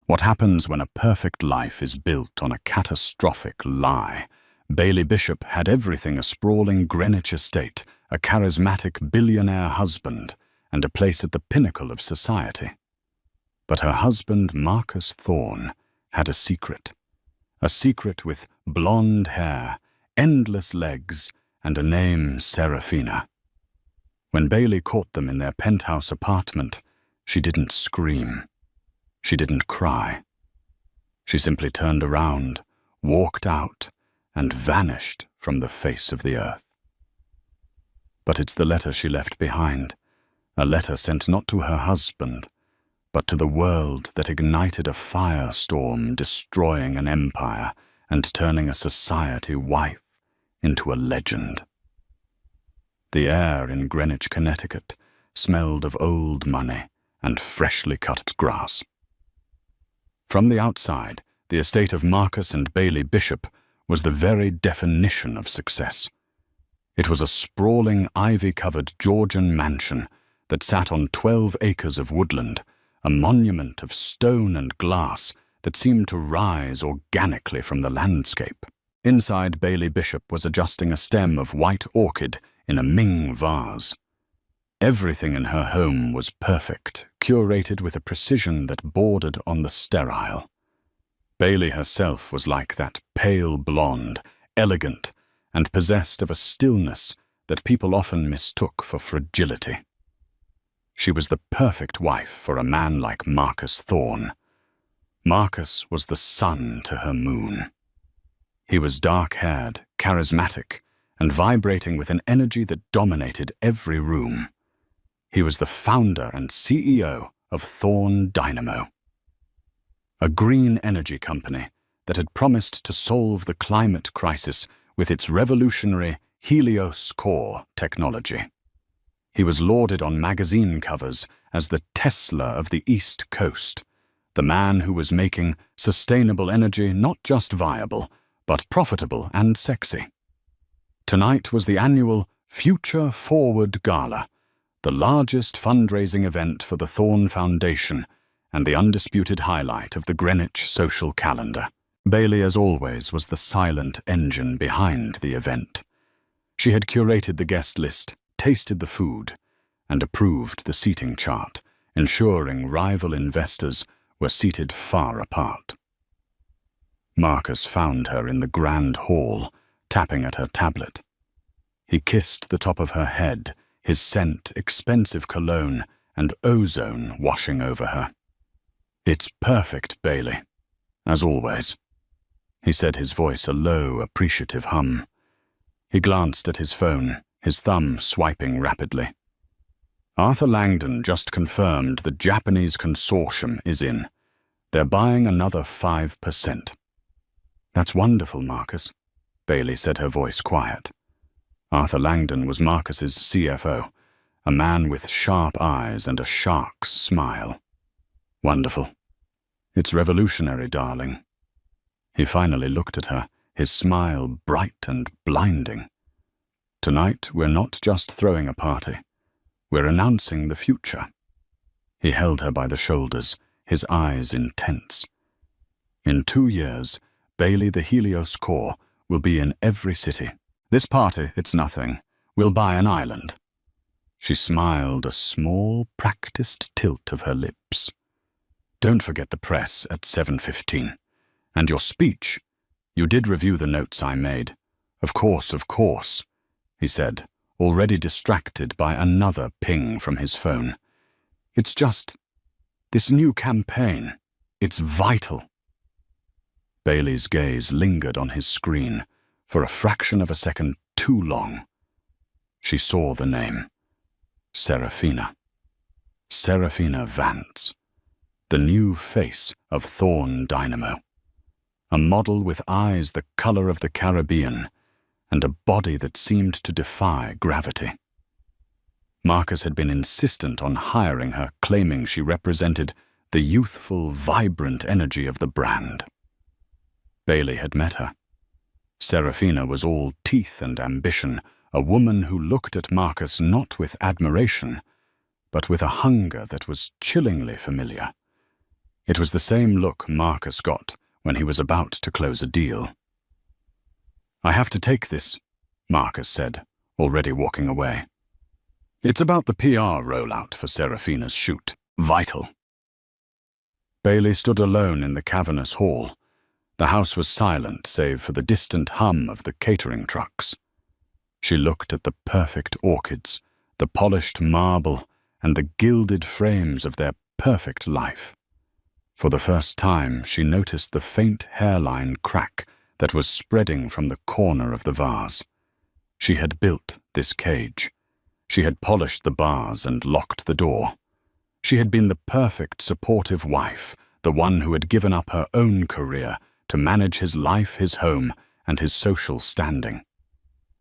What happens when a perfect life is built on a catastrophic lie? Bailey Bishop had everything: a sprawling Greenwich estate, a charismatic billionaire husband, and a place at the pinnacle of society. But her husband, Marcus Thorne, had a secret with blonde hair, endless legs, and a name, Serafina. When Bailey caught them in their penthouse apartment, she didn't scream. She didn't cry. She simply turned around, walked out, and vanished from the face of the earth. But it's the letter she left behind, a letter sent not to her husband, but to the world, that ignited a firestorm, destroying an empire and turning a society wife into a legend. The air in Greenwich, Connecticut, smelled of old money and freshly cut grass. From the outside, the estate of Marcus and Bailey Bishop was the very definition of success. It was a sprawling, ivy-covered Georgian mansion that sat on 12 acres of woodland, a monument of stone and glass that seemed to rise organically from the landscape. Inside, Bailey Bishop was adjusting a stem of white orchid in a Ming vase. Everything in her home was perfect, curated with a precision that bordered on the sterile. Bailey herself was like that, pale blonde, elegant, and possessed of a stillness that people often mistook for fragility. She was the perfect wife for a man like Marcus Thorne. Marcus was the sun to her moon. He was dark-haired, charismatic, and vibrating with an energy that dominated every room. He was the founder and CEO of Thorne Dynamo, a green energy company that had promised to solve the climate crisis with its revolutionary Helios core technology. He was lauded on magazine covers as the Tesla of the East Coast, the man who was making sustainable energy not just viable, but profitable and sexy. Tonight was the annual Future Forward Gala, the largest fundraising event for the Thorne Foundation and the undisputed highlight of the Greenwich social calendar. Bailey, as always, was the silent engine behind the event. She had curated the guest list, tasted the food, and approved the seating chart, ensuring rival investors were seated far apart. Marcus found her in the grand hall, tapping at her tablet. He kissed the top of her head, his scent, expensive cologne, and ozone washing over her. "It's perfect, Bailey, as always," he said, his voice a low, appreciative hum. He glanced at his phone, his thumb swiping rapidly. "Arthur Langdon just confirmed the Japanese consortium is in. They're buying another 5%. "That's wonderful, Marcus," Bailey said, her voice quiet. Arthur Langdon was Marcus's CFO, a man with sharp eyes and a shark's smile. "Wonderful. It's revolutionary, darling." He finally looked at her, his smile bright and blinding. "Tonight, we're not just throwing a party. We're announcing the future." He held her by the shoulders, his eyes intense. "In 2 years, Bailey the Helios core will be in every city. This party, it's nothing. We'll buy an island." She smiled, a small, practiced tilt of her lips. "Don't forget the press at 7:15. And your speech. You did review the notes I made." Of course," he said, already distracted by another ping from his phone. "It's just this new campaign. It's vital." Bailey's gaze lingered on his screen for a fraction of a second too long. She saw the name. Serafina. Serafina Vance. The new face of Thorne Dynamo. A model with eyes the color of the Caribbean and a body that seemed to defy gravity. Marcus had been insistent on hiring her, claiming she represented the youthful, vibrant energy of the brand. Bailey had met her. Serafina was all teeth and ambition, a woman who looked at Marcus not with admiration, but with a hunger that was chillingly familiar. It was the same look Marcus got when he was about to close a deal. "I have to take this," Marcus said, already walking away. "It's about the PR rollout for Serafina's shoot. Vital." Bailey stood alone in the cavernous hall. The house was silent save for the distant hum of the catering trucks. She looked at the perfect orchids, the polished marble, and the gilded frames of their perfect life. For the first time, she noticed the faint hairline crack that was spreading from the corner of the vase. She had built this cage. She had polished the bars and locked the door. She had been the perfect supportive wife, the one who had given up her own career to manage his life, his home, and his social standing.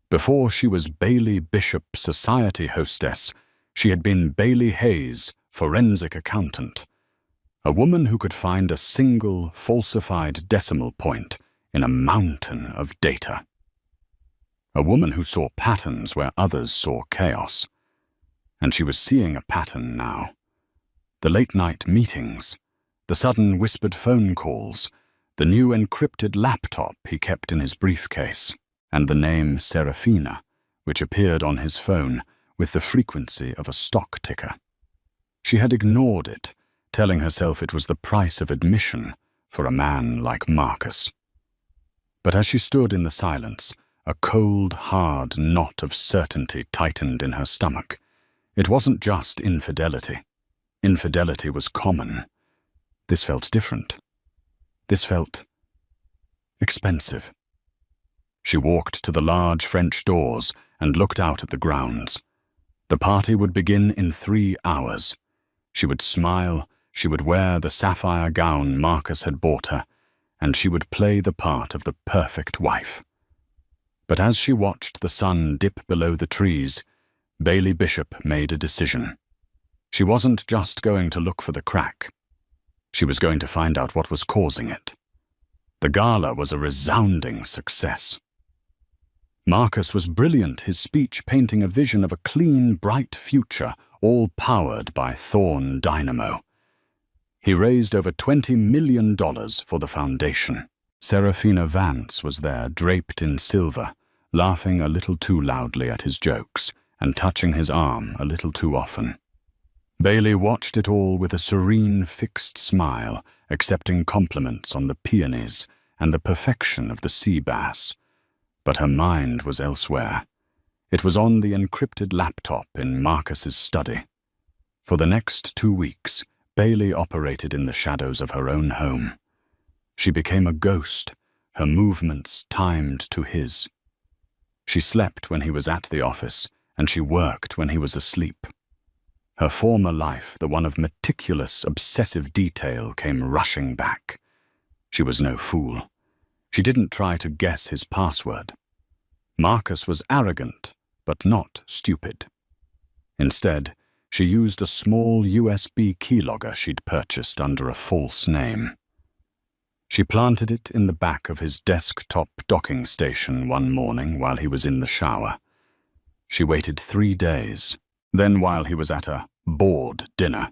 Before she was Bailey Bishop, society hostess, she had been Bailey Hayes, forensic accountant. A woman who could find a single falsified decimal point in a mountain of data. A woman who saw patterns where others saw chaos. And she was seeing a pattern now. The late-night meetings, the sudden whispered phone calls, the new encrypted laptop he kept in his briefcase, and the name Serafina, which appeared on his phone with the frequency of a stock ticker. She had ignored it, telling herself it was the price of admission for a man like Marcus. But as she stood in the silence, a cold, hard knot of certainty tightened in her stomach. It wasn't just infidelity. Infidelity was common. This felt different. This felt expensive. She walked to the large French doors and looked out at the grounds. The party would begin in 3 hours. She would smile, she would wear the sapphire gown Marcus had bought her, and she would play the part of the perfect wife. But as she watched the sun dip below the trees, Bailey Bishop made a decision. She wasn't just going to look for the crack. She was going to find out what was causing it. The gala was a resounding success. Marcus was brilliant, his speech painting a vision of a clean, bright future, all powered by Thorn Dynamo. He raised over $20 million for the foundation. Serafina Vance was there, draped in silver, laughing a little too loudly at his jokes and touching his arm a little too often. Bailey watched it all with a serene, fixed smile, accepting compliments on the peonies and the perfection of the sea bass. But her mind was elsewhere. It was on the encrypted laptop in Marcus's study. For the next 2 weeks, Bailey operated in the shadows of her own home. She became a ghost, her movements timed to his. She slept when he was at the office, and she worked when he was asleep. Her former life, the one of meticulous, obsessive detail, came rushing back. She was no fool. She didn't try to guess his password. Marcus was arrogant, but not stupid. Instead, she used a small USB keylogger she'd purchased under a false name. She planted it in the back of his desktop docking station one morning while he was in the shower. She waited 3 days. Then while he was at a board dinner,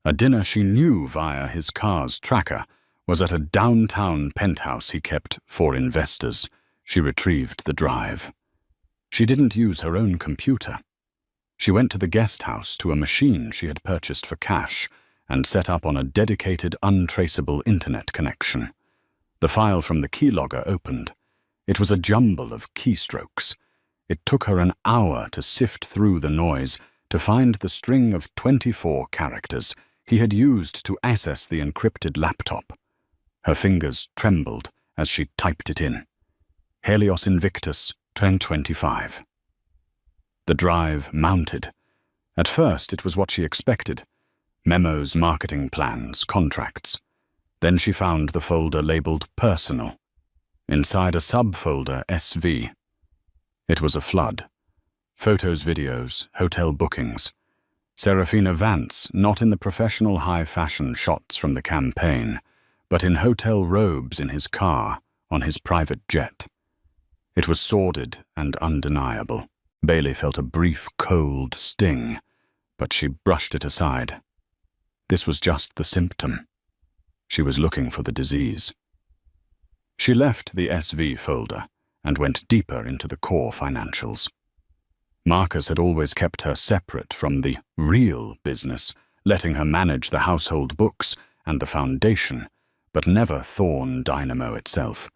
a dinner she knew via his car's tracker was at a downtown penthouse he kept for investors, she retrieved the drive. She didn't use her own computer. She went to the guest house to a machine she had purchased for cash and set up on a dedicated, untraceable internet connection. The file from the keylogger opened. It was a jumble of keystrokes. It took her an hour to sift through the noise to find the string of 24 characters he had used to access the encrypted laptop. Her fingers trembled as she typed it in. Helios Invictus 1025. The drive mounted. At first, it was what she expected. Memos, marketing plans, contracts. Then she found the folder labeled Personal. Inside a subfolder SV. It was a flood. Photos, videos, hotel bookings. Serafina Vance, not in the professional high-fashion shots from the campaign, but in hotel robes in his car, on his private jet. It was sordid and undeniable. Bailey felt a brief, cold sting, but she brushed it aside. This was just the symptom. She was looking for the disease. She left the SV folder and went deeper into the core financials. Marcus had always kept her separate from the real business, letting her manage the household books and the foundation, but never Thorn Dynamo itself.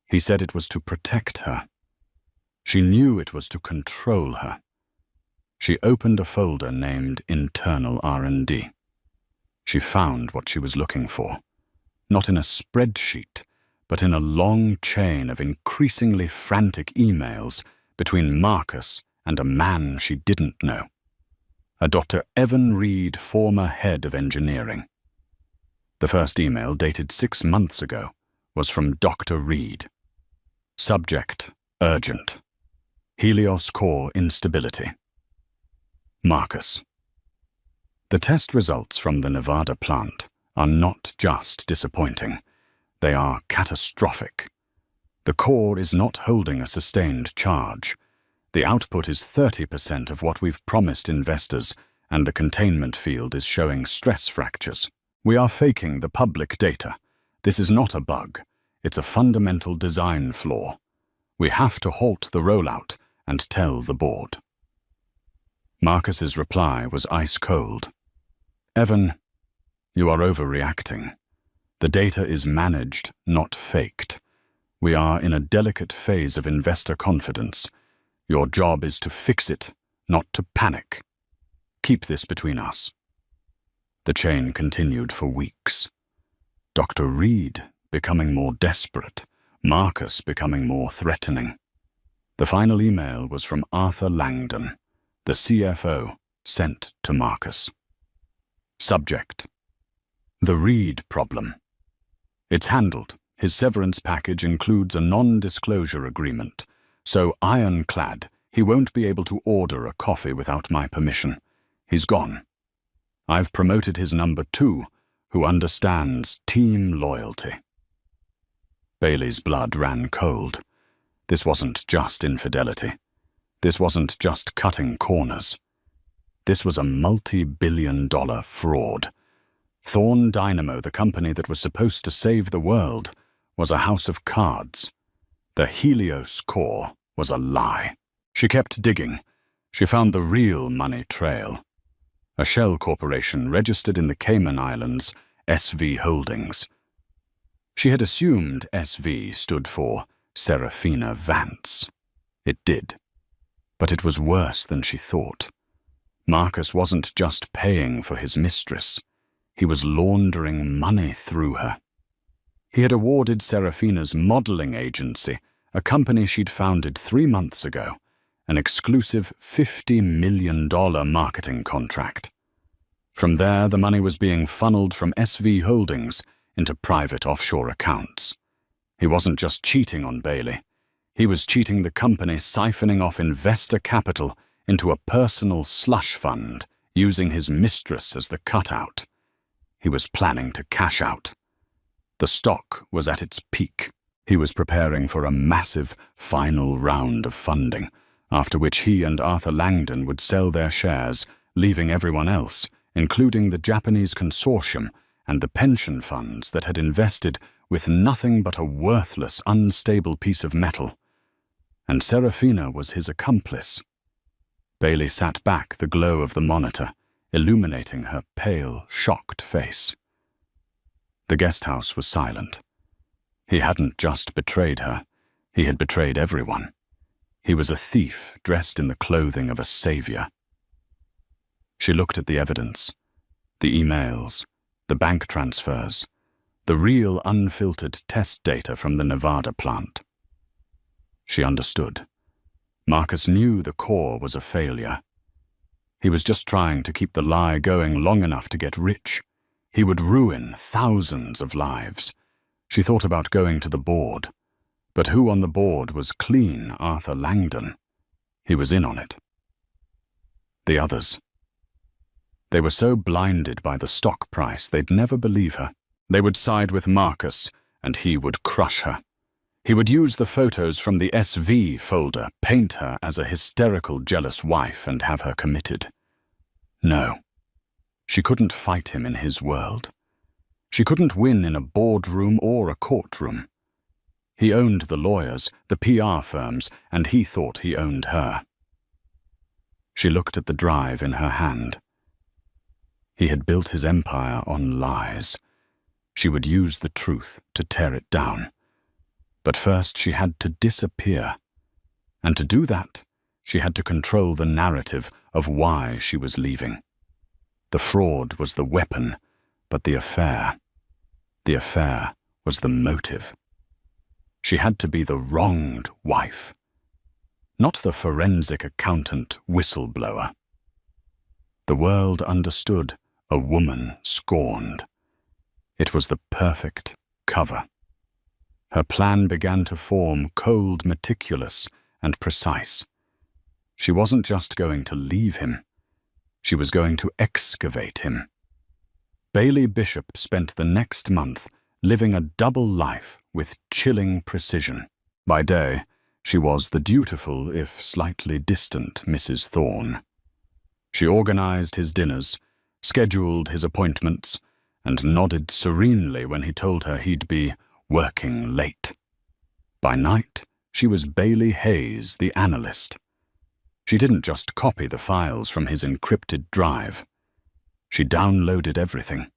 He said it was to protect her. She knew it was to control her. She opened a folder named Internal R&D. She found what she was looking for, not in a spreadsheet, but in a long chain of increasingly frantic emails between Marcus and a man she didn't know, a Dr. Evan Reed, former head of engineering. The first email, dated 6 months ago, was from Dr. Reed. Subject: urgent. Helios core instability. Marcus. The test results from the Nevada plant are not just disappointing, they are catastrophic. The core is not holding a sustained charge. The output is 30% of what we've promised investors, and the containment field is showing stress fractures. We are faking the public data. This is not a bug. It's a fundamental design flaw. We have to halt the rollout and tell the board. Marcus's reply was ice cold. Evan, you are overreacting. The data is managed, not faked. We are in a delicate phase of investor confidence. Your job is to fix it, not to panic. Keep this between us. The chain continued for weeks. Dr. Reed becoming more desperate, Marcus becoming more threatening. The final email was from Arthur Langdon, the CFO, sent to Marcus. Subject: the Reed problem. It's handled. His severance package includes a non-disclosure agreement, so ironclad, he won't be able to order a coffee without my permission. He's gone. I've promoted his number 2, who understands team loyalty. Bailey's blood ran cold. This wasn't just infidelity. This wasn't just cutting corners. This was a multi-billion-dollar fraud. Thorn Dynamo, the company that was supposed to save the world, was a house of cards. The Helios core was a lie. She kept digging. She found the real money trail. A shell corporation registered in the Cayman Islands, SV Holdings. She had assumed SV stood for Serafina Vance. It did. But it was worse than she thought. Marcus wasn't just paying for his mistress. He was laundering money through her. He had awarded Serafina's modeling agency, a company she'd founded 3 months ago, an exclusive $50 million marketing contract. From there, the money was being funneled from SV Holdings into private offshore accounts. He wasn't just cheating on Bailey. He was cheating the company, siphoning off investor capital into a personal slush fund, using his mistress as the cutout. He was planning to cash out. The stock was at its peak. He was preparing for a massive final round of funding, after which he and Arthur Langdon would sell their shares, leaving everyone else, including the Japanese consortium and the pension funds that had invested, with nothing but a worthless, unstable piece of metal. And Serafina was his accomplice. Bailey sat back, the glow of the monitor illuminating her pale, shocked face. The guest house was silent. He hadn't just betrayed her. He had betrayed everyone. He was a thief dressed in the clothing of a savior. She looked at the evidence, the emails, the bank transfers, the real unfiltered test data from the Nevada plant. She understood. Marcus knew the core was a failure. He was just trying to keep the lie going long enough to get rich. He would ruin thousands of lives. She thought about going to the board. But who on the board was clean Arthur Langdon? He was in on it. The others. They were so blinded by the stock price they'd never believe her. They would side with Marcus, and he would crush her. He would use the photos from the SV folder, paint her as a hysterical, jealous wife, and have her committed. No. She couldn't fight him in his world. She couldn't win in a boardroom or a courtroom. He owned the lawyers, the PR firms, and he thought he owned her. She looked at the drive in her hand. He had built his empire on lies. She would use the truth to tear it down. But first she had to disappear. And to do that, she had to control the narrative of why she was leaving. The fraud was the weapon, but the affair was the motive. She had to be the wronged wife, not the forensic accountant whistleblower. The world understood a woman scorned. It was the perfect cover. Her plan began to form, cold, meticulous, and precise. She wasn't just going to leave him. She was going to excavate him. Bailey Bishop spent the next month living a double life with chilling precision. By day, she was the dutiful, if slightly distant, Mrs. Thorne. She organized his dinners, scheduled his appointments, and nodded serenely when he told her he'd be working late. By night, she was Bailey Hayes, the analyst. She didn't just copy the files from his encrypted drive. She downloaded everything.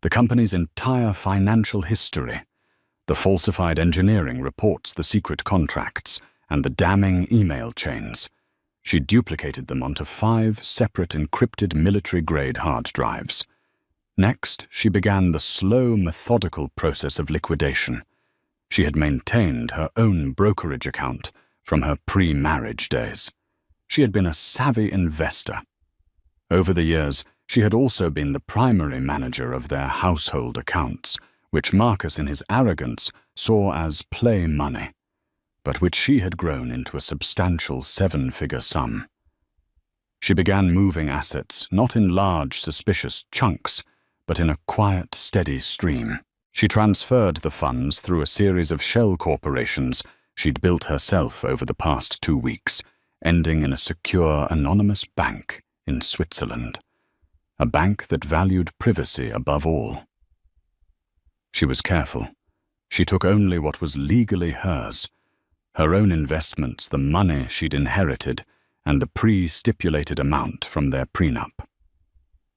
The company's entire financial history, the falsified engineering reports, the secret contracts, and the damning email chains. She duplicated them onto 5 separate encrypted military-grade hard drives. Next, she began the slow, methodical process of liquidation. She had maintained her own brokerage account from her pre-marriage days. She had been a savvy investor. Over the years, she had also been the primary manager of their household accounts, which Marcus in his arrogance saw as play money, but which she had grown into a substantial 7-figure sum. She began moving assets, not in large, suspicious chunks, but in a quiet, steady stream. She transferred the funds through a series of shell corporations she'd built herself over the past 2 weeks, ending in a secure, anonymous bank in Switzerland. A bank that valued privacy above all. She was careful. She took only what was legally hers, her own investments, the money she'd inherited, and the pre-stipulated amount from their prenup.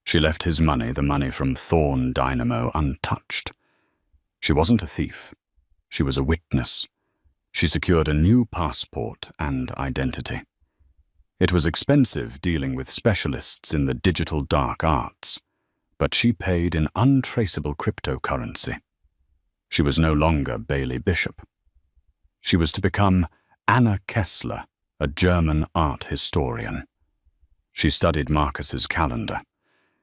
She left his money, the money from Thorne Dynamo, untouched. She wasn't a thief. She was a witness. She secured a new passport and identity. It was expensive dealing with specialists in the digital dark arts, but she paid in untraceable cryptocurrency. She was no longer Bailey Bishop. She was to become Anna Kessler, a German art historian. She studied Marcus's calendar.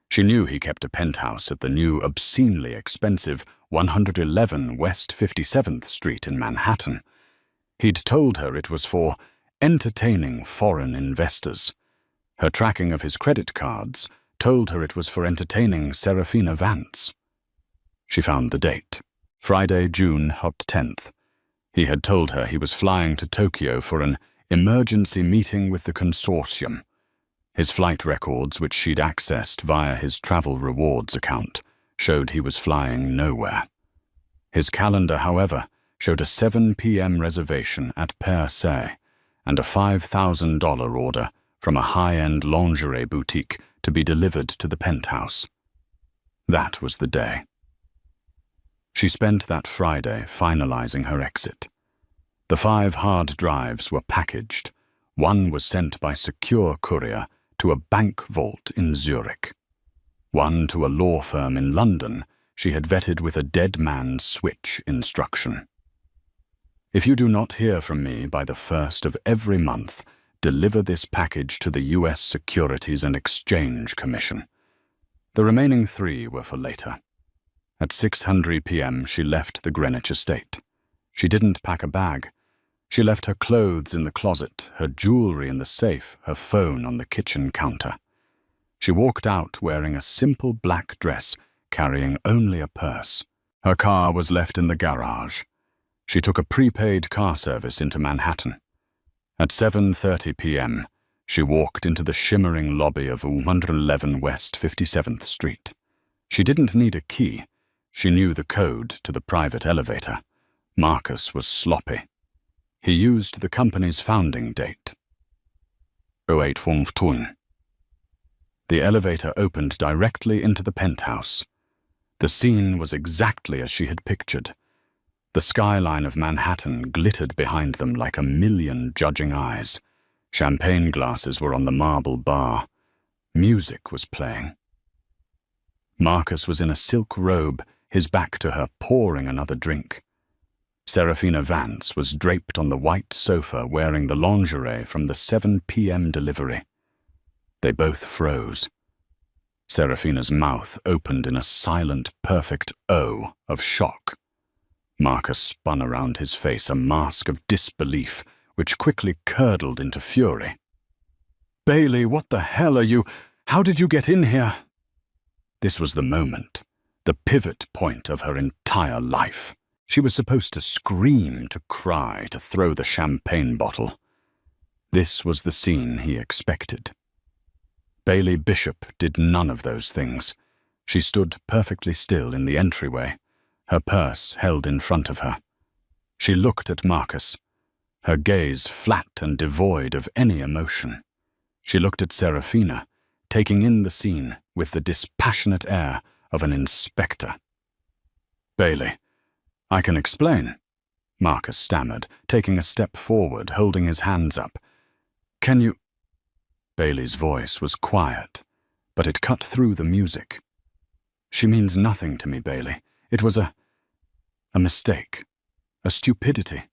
She knew he kept a penthouse at the new, obscenely expensive 111 West 57th Street in Manhattan. He'd told her it was for entertaining foreign investors. Her tracking of his credit cards told her it was for entertaining Serafina Vance. She found the date, Friday, June 10th. He had told her he was flying to Tokyo for an emergency meeting with the consortium. His flight records, which she'd accessed via his travel rewards account, showed he was flying nowhere. His calendar, however, showed a 7 p.m. reservation at Per Se and a $5,000 order from a high-end lingerie boutique to be delivered to the penthouse. That was the day. She spent that Friday finalizing her exit. The 5 hard drives were packaged. One was sent by secure courier to a bank vault in Zurich. One to a law firm in London she had vetted with a dead man's switch instruction. If you do not hear from me by the 1st of every month, deliver this package to the U.S. Securities and Exchange Commission. The remaining 3 were for later. At 6:00 p.m. she left the Greenwich estate. She didn't pack a bag. She left her clothes in the closet, her jewelry in the safe, her phone on the kitchen counter. She walked out wearing a simple black dress, carrying only a purse. Her car was left in the garage. She took a prepaid car service into Manhattan. At 7:30 p.m., she walked into the shimmering lobby of 111 West 57th Street. She didn't need a key. She knew the code to the private elevator. Marcus was sloppy. He used the company's founding date. 0815. The elevator opened directly into the penthouse. The scene was exactly as she had pictured. The skyline of Manhattan glittered behind them like a million judging eyes. Champagne glasses were on the marble bar. Music was playing. Marcus was in a silk robe, his back to her, pouring another drink. Serafina Vance was draped on the white sofa wearing the lingerie from the 7 p.m. delivery. They both froze. Serafina's mouth opened in a silent, perfect O of shock. Marcus spun around his face a mask of disbelief, which quickly curdled into fury. "Bailey, what the hell are you? How did you get in here?" This was the moment, the pivot point of her entire life. She was supposed to scream, to cry, to throw the champagne bottle. This was the scene he expected. Bailey Bishop did none of those things. She stood perfectly still in the entryway, her purse held in front of her. She looked at Marcus, her gaze flat and devoid of any emotion. She looked at Serafina, taking in the scene with the dispassionate air of an inspector. "Bailey, I can explain," Marcus stammered, taking a step forward, holding his hands up. "Can you—" Bailey's voice was quiet, but it cut through the music. "She means nothing to me, Bailey. It was a mistake, a stupidity.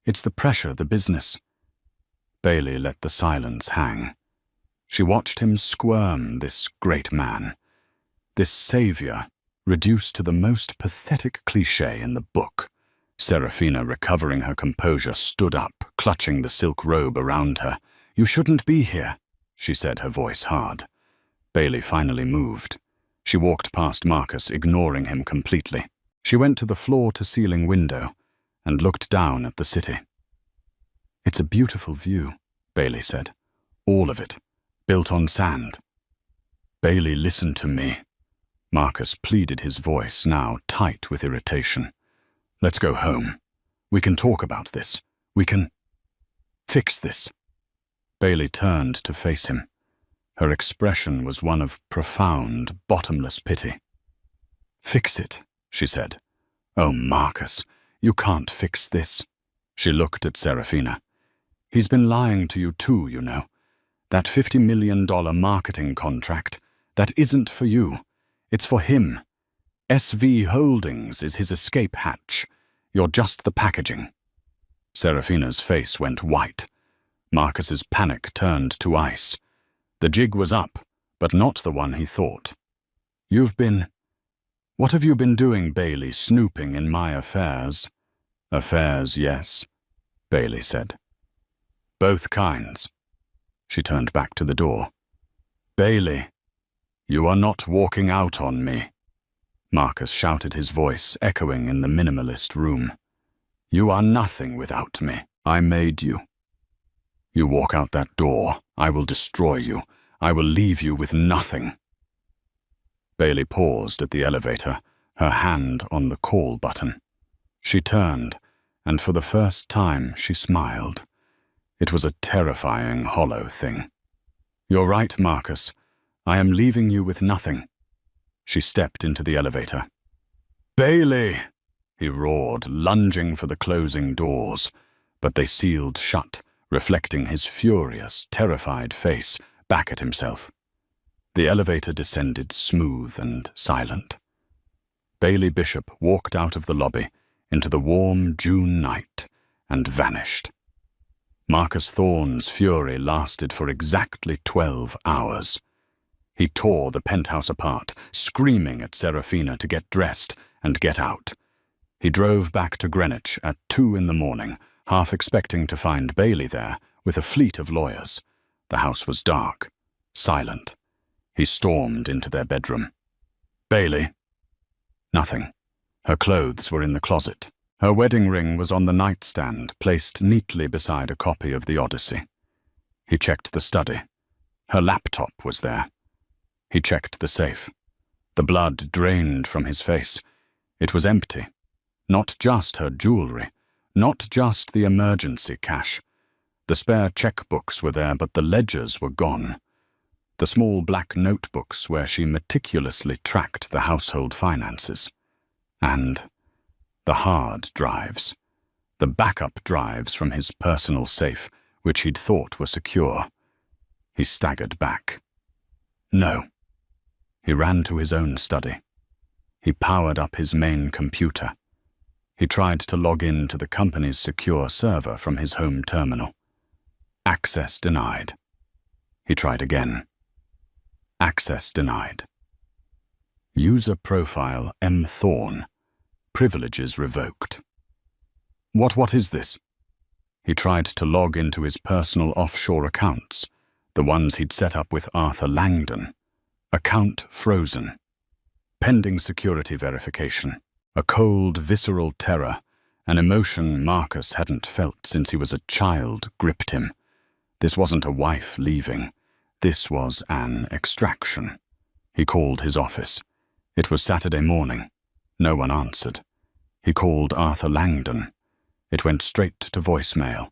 It's the pressure, the business." Bailey let the silence hang. She watched him squirm, this great man, this savior, reduced to the most pathetic cliché in the book. Serafina, recovering her composure, stood up, clutching the silk robe around her. "You shouldn't be here," she said, her voice hard. Bailey finally moved. She walked past Marcus, ignoring him completely. She went to the floor-to-ceiling window and looked down at the city. "It's a beautiful view," Bailey said. "All of it, built on sand." "Bailey, listen to me." Marcus pleaded, his voice now tight with irritation. "Let's go home. We can talk about this. We can fix this." Bailey turned to face him. Her expression was one of profound, bottomless pity. "Fix it," she said. "Oh, Marcus, you can't fix this." She looked at Serafina. "He's been lying to you too, you know. That $50 million marketing contract, that isn't for you. It's for him. SV Holdings is his escape hatch. You're just the packaging." Serafina's face went white. Marcus's panic turned to ice. The jig was up, but not the one he thought. What have you been doing, Bailey, snooping in my affairs?" "Affairs, yes," Bailey said. "Both kinds." She turned back to the door. "Bailey, you are not walking out on me," Marcus shouted, his voice echoing in the minimalist room. "You are nothing without me. I made you. You walk out that door, I will destroy you. I will leave you with nothing." Bailey paused at the elevator, her hand on the call button. She turned, and for the first time she smiled. It was a terrifying, hollow thing. "You're right, Marcus. I am leaving you with nothing." She stepped into the elevator. "Bailey!" he roared, lunging for the closing doors, but they sealed shut, reflecting his furious, terrified face back at himself. The elevator descended smooth and silent. Bailey Bishop walked out of the lobby into the warm June night and vanished. Marcus Thorne's fury lasted for exactly 12 hours. He tore the penthouse apart, screaming at Serafina to get dressed and get out. He drove back to Greenwich at 2 a.m, half expecting to find Bailey there with a fleet of lawyers. The house was dark, silent. He stormed into their bedroom. "Bailey?" Nothing. Her clothes were in the closet. Her wedding ring was on the nightstand, placed neatly beside a copy of the Odyssey. He checked the study. Her laptop was there. He checked the safe. The blood drained from his face. It was empty. Not just her jewelry, not just the emergency cash. The spare checkbooks were there, but the ledgers were gone. The small black notebooks where she meticulously tracked the household finances. And the hard drives. The backup drives from his personal safe, which he'd thought were secure. He staggered back. No. He ran to his own study. He powered up his main computer. He tried to log in to the company's secure server from his home terminal. Access denied. He tried again. Access denied. User profile M. Thorne. Privileges revoked. What is this? He tried to log into his personal offshore accounts, the ones he'd set up with Arthur Langdon. Account frozen. Pending security verification. A cold, visceral terror, an emotion Marcus hadn't felt since he was a child, gripped him. This wasn't a wife leaving. This was an extraction. He called his office. It was Saturday morning. No one answered. He called Arthur Langdon. It went straight to voicemail.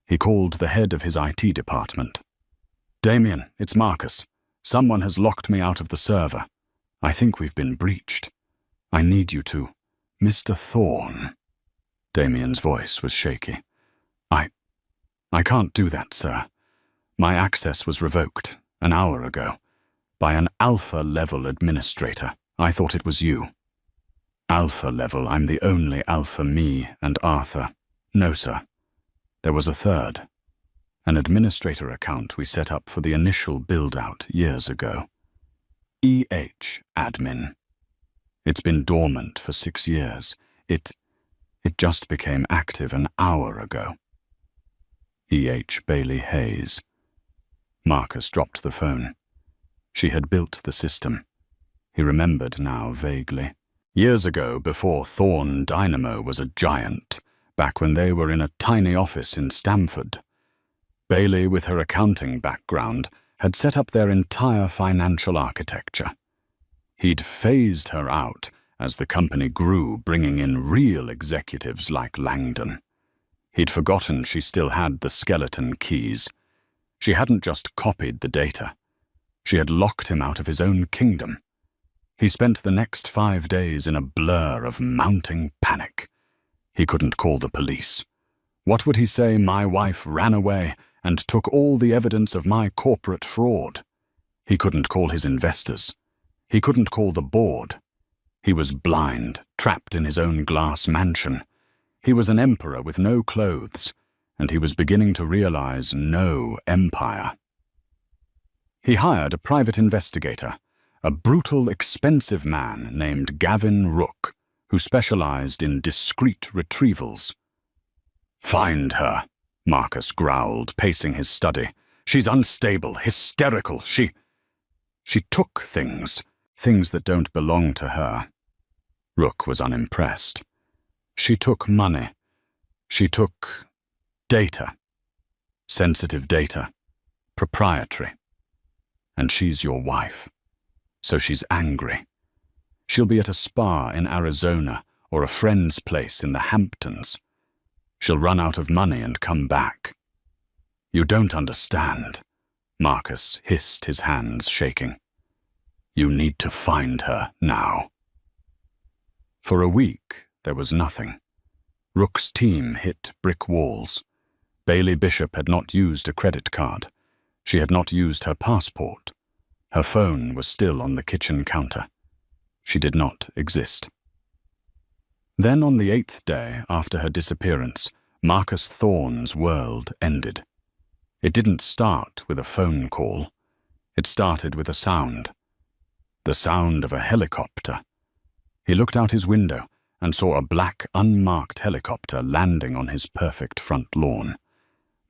He called the head of his IT department. "Damien, it's Marcus. Someone has locked me out of the server. I think we've been breached. I need you to... Mr. Thorne." Damien's voice was shaky. I can't do that, sir. My access was revoked an hour ago by an alpha-level administrator. I thought it was you." "Alpha level, I'm the only alpha, me and Arthur." "No, sir. There was a third. An administrator account we set up for the initial build-out years ago. EH admin. It's been dormant for 6 years. It just became active an hour ago." EH Bailey Hayes. Marcus dropped the phone. She had built the system. He remembered now vaguely. Years ago, before Thorne Dynamo was a giant, back when they were in a tiny office in Stamford. Bailey, with her accounting background, had set up their entire financial architecture. He'd phased her out as the company grew, bringing in real executives like Langdon. He'd forgotten she still had the skeleton keys. She hadn't just copied the data. She had locked him out of his own kingdom. He spent the next 5 days in a blur of mounting panic. He couldn't call the police. What would he say? My wife ran away and took all the evidence of my corporate fraud. He couldn't call his investors. He couldn't call the board. He was blind, trapped in his own glass mansion. He was an emperor with no clothes, and he was beginning to realize no empire. He hired a private investigator, a brutal, expensive man named Gavin Rook, who specialized in discreet retrievals. "Find her," Marcus growled, pacing his study. "She's unstable, hysterical. She took things that don't belong to her." Rook was unimpressed. "She took money. She took data. Sensitive data. Proprietary. And she's your wife. So she's angry. She'll be at a spa in Arizona or a friend's place in the Hamptons. She'll run out of money and come back." "You don't understand," Marcus hissed, his hands shaking. "You need to find her now." For a week, there was nothing. Rook's team hit brick walls. Bailey Bishop had not used a credit card. She had not used her passport. Her phone was still on the kitchen counter. She did not exist. Then on the 8th day after her disappearance, Marcus Thorne's world ended. It didn't start with a phone call. It started with a sound. The sound of a helicopter. He looked out his window and saw a black, unmarked helicopter landing on his perfect front lawn.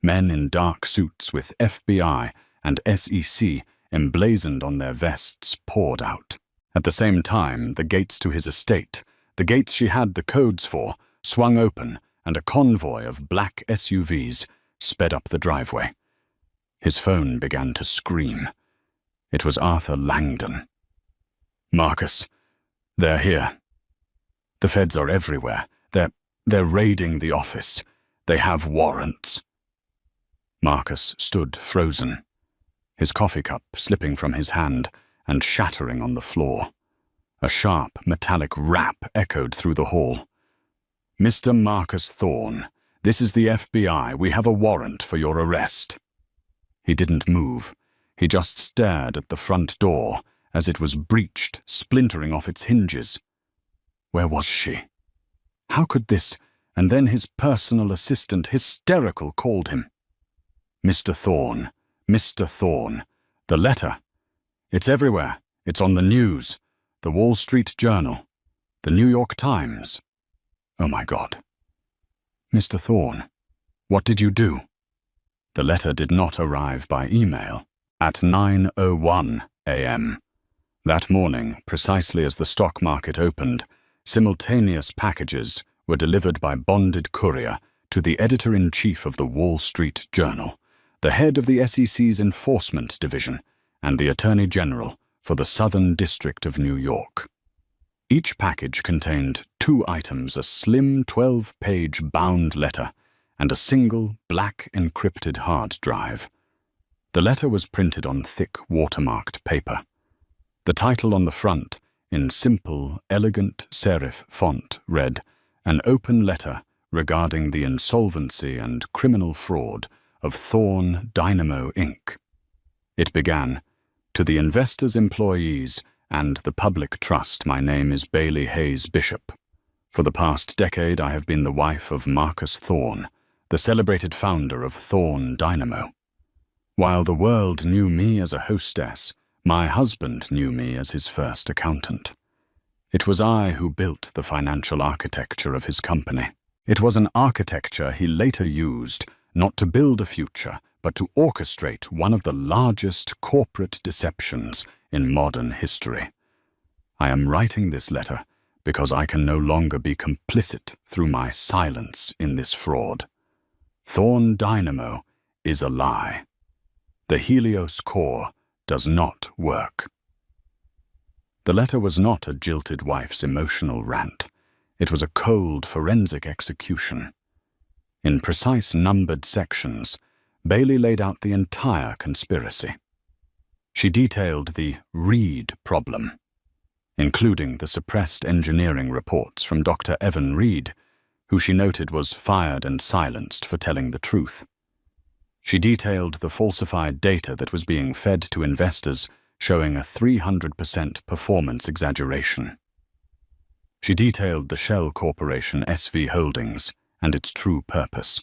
Men in dark suits with FBI and SEC emblazoned on their vests poured out. At the same time, the gates to his estate, the gates she had the codes for, swung open, and a convoy of black SUVs sped up the driveway. His phone began to scream. It was Arthur Langdon. "Marcus, they're here." The feds are everywhere. They're raiding the office. They have warrants. Marcus stood frozen, his coffee cup slipping from his hand and shattering on the floor. A sharp, metallic rap echoed through the hall. "Mr. Marcus Thorne, this is the FBI. We have a warrant for your arrest." He didn't move. He just stared at the front door as it was breached, splintering off its hinges. Where was she? How could this? And then his personal assistant, hysterical, called him. "Mr. Thorne, Mr. Thorne, the letter. It's everywhere. It's on the news. The Wall Street Journal. The New York Times. Oh my God. Mr. Thorne, what did you do?" The letter did not arrive by email. At 9:01 a.m. That morning, precisely as the stock market opened, simultaneous packages were delivered by bonded courier to the editor-in-chief of the Wall Street Journal, the head of the SEC's Enforcement Division, and the Attorney General for the Southern District of New York. Each package contained 2 items, a slim 12-page bound letter and a single black encrypted hard drive. The letter was printed on thick watermarked paper. The title on the front, in simple, elegant serif font, read, "An open letter regarding the insolvency and criminal fraud of Thorne Dynamo Inc." It began, "To the investors, employees, and the public trust, my name is Bailey Hayes Bishop. For the past decade, I have been the wife of Marcus Thorne, the celebrated founder of Thorne Dynamo. While the world knew me as a hostess, my husband knew me as his first accountant. It was I who built the financial architecture of his company. It was an architecture he later used not to build a future, but to orchestrate one of the largest corporate deceptions in modern history. I am writing this letter because I can no longer be complicit through my silence in this fraud. Thorne Dynamo is a lie. The Helios core does not work." The letter was not a jilted wife's emotional rant. It was a cold forensic execution. In precise numbered sections, Bailey laid out the entire conspiracy. She detailed the Reed problem, including the suppressed engineering reports from Dr. Evan Reed, who she noted was fired and silenced for telling the truth. She detailed the falsified data that was being fed to investors, showing a 300% performance exaggeration. She detailed the shell corporation SV Holdings and its true purpose.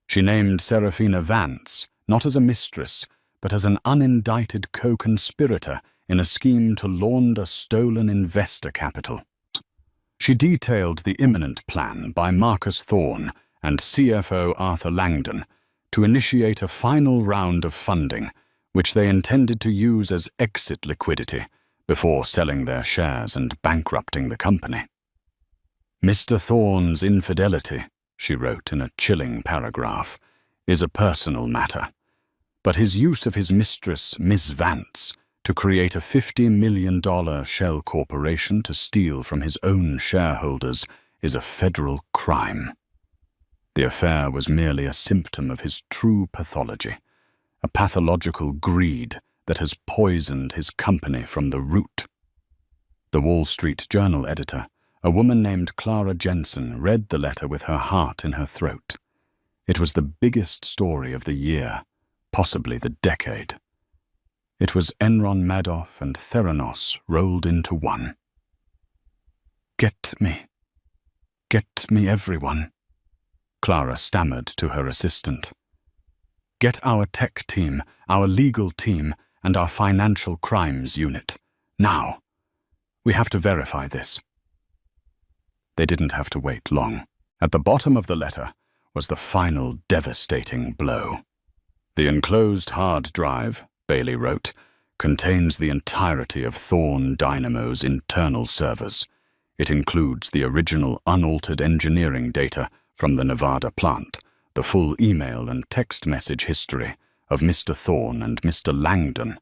She named Serafina Vance not as a mistress, but as an unindicted co-conspirator in a scheme to launder stolen investor capital. She detailed the imminent plan by Marcus Thorne and CFO Arthur Langdon to initiate a final round of funding, which they intended to use as exit liquidity before selling their shares and bankrupting the company. "Mr. Thorne's infidelity," she wrote in a chilling paragraph, "is a personal matter, but his use of his mistress, Miss Vance, to create a $50 million shell corporation to steal from his own shareholders is a federal crime. The affair was merely a symptom of his true pathology, a pathological greed that has poisoned his company from the root." The Wall Street Journal editor, a woman named Clara Jensen, read the letter with her heart in her throat. It was the biggest story of the year, possibly the decade. It was Enron Madoff and Theranos rolled into one. Get me everyone," Clara stammered to her assistant. "Get our tech team, our legal team, and our financial crimes unit. Now. We have to verify this." They didn't have to wait long. At the bottom of the letter was the final devastating blow. "The enclosed hard drive," Bailey wrote, "contains the entirety of Thorne Dynamo's internal servers. It includes the original unaltered engineering data from the Nevada plant, the full email and text message history of Mr. Thorne and Mr. Langdon,